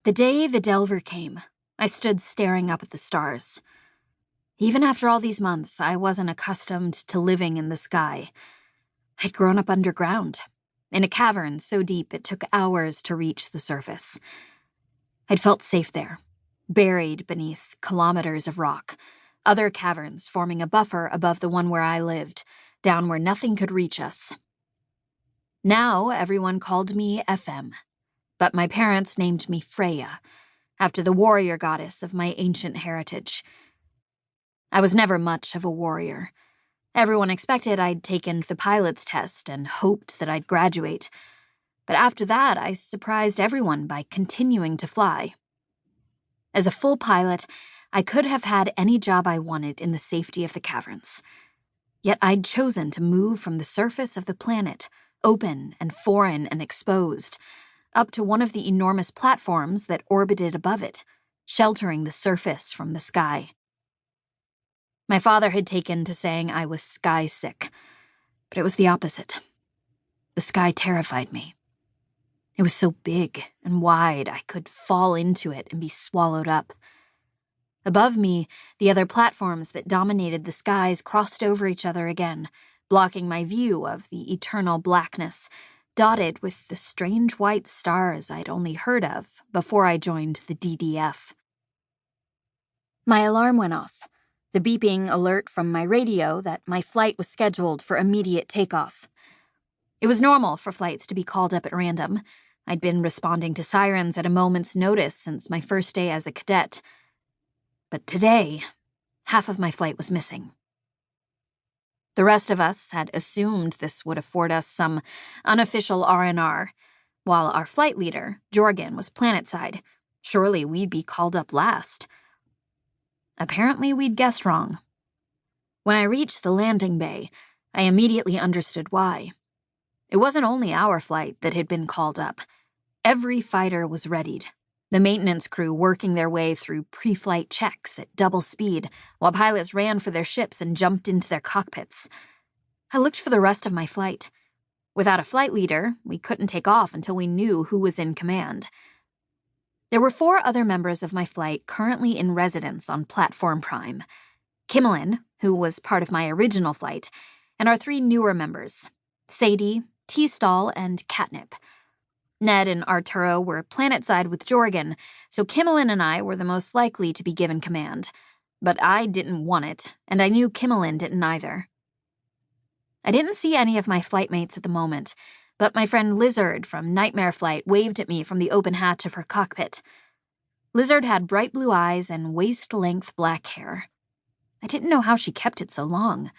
The day the Delver came, I stood staring up at the stars. Even after all these months, I wasn't accustomed to living in the sky. I'd grown up underground, in a cavern so deep it took hours to reach the surface. I'd felt safe there, buried beneath kilometers of rock, other caverns forming a buffer above the one where I lived, down where nothing could reach us. Now everyone called me FM, but my parents named me Freya, after the warrior goddess of my ancient heritage. I was never much of a warrior. Everyone expected I'd taken the pilot's test and hoped that I'd graduate. But after that, I surprised everyone by continuing to fly. As a full pilot, I could have had any job I wanted in the safety of the caverns. Yet I'd chosen to move from the surface of the planet, open and foreign and exposed, up to one of the enormous platforms that orbited above it, sheltering the surface from the sky. My father had taken to saying I was sky sick, but it was the opposite. The sky terrified me. It was so big and wide I could fall into it and be swallowed up. Above me, the other platforms that dominated the skies crossed over each other again, blocking my view of the eternal blackness, dotted with the strange white stars I'd only heard of before I joined the DDF. My alarm went off, the beeping alert from my radio that my flight was scheduled for immediate takeoff. It was normal for flights to be called up at random. I'd been responding to sirens at a moment's notice since my first day as a cadet. But today, half of my flight was missing. The rest of us had assumed this would afford us some unofficial R&R, while our flight leader, Jorgen, was planetside. Surely we'd be called up last. Apparently we'd guessed wrong. When I reached the landing bay, I immediately understood why. It wasn't only our flight that had been called up. Every fighter was readied, the maintenance crew working their way through pre-flight checks at double speed, while pilots ran for their ships and jumped into their cockpits. I looked for the rest of my flight. Without a flight leader, we couldn't take off until we knew who was in command. There were 4 other members of my flight currently in residence on Platform Prime. Kimmelin, who was part of my original flight, and our 3 newer members, Sadie, T-Stall, and Catnip. Ned and Arturo were planetside with Jorgen, so Kimmelin and I were the most likely to be given command. But I didn't want it, and I knew Kimmelin didn't either. I didn't see any of my flightmates at the moment, but my friend Lizard from Nightmare Flight waved at me from the open hatch of her cockpit. Lizard had bright blue eyes and waist-length black hair. I didn't know how she kept it so long.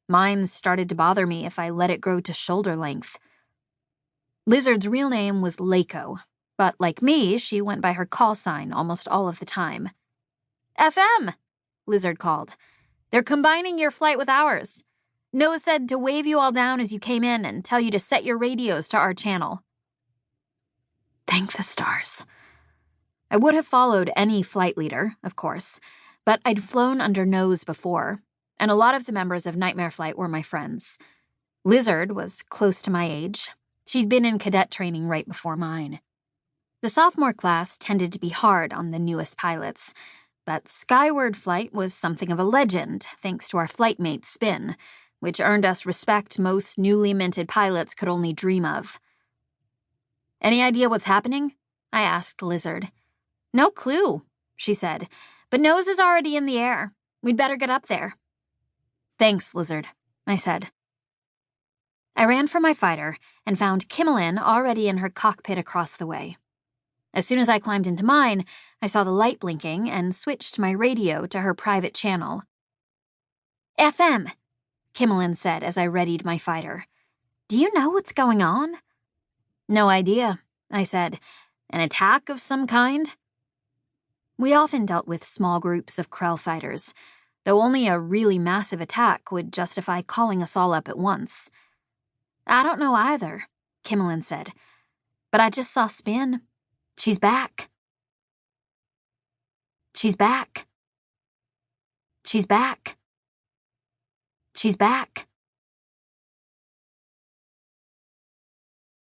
Mine started to bother me if I let it grow to shoulder length. Lizard's real name was Laco, but like me, she went by her call sign almost all of the time. FM, Lizard called. They're combining your flight with ours. Noah said to wave you all down as you came in and tell you to set your radios to our channel. Thank the stars. I would have followed any flight leader, of course, but I'd flown under Nose before, and a lot of the members of Nightmare Flight were my friends. Lizard was close to my age. She'd been in cadet training right before mine. The sophomore class tended to be hard on the newest pilots, but Skyward Flight was something of a legend thanks to our flightmate Spin, which earned us respect most newly minted pilots could only dream of. Any idea what's happening? I asked Lizard. No clue, she said, but Nose is already in the air. We'd better get up there. Thanks, Lizard, I said. I ran for my fighter and found Kimmelin already in her cockpit across the way. As soon as I climbed into mine, I saw the light blinking and switched my radio to her private channel. FM, Kimmelin said as I readied my fighter. Do you know what's going on? No idea, I said. An attack of some kind? We often dealt with small groups of Krell fighters, though only a really massive attack would justify calling us all up at once. I don't know either, Kimmelin said, but I just saw Spin. She's back. She's back. She's back. She's back.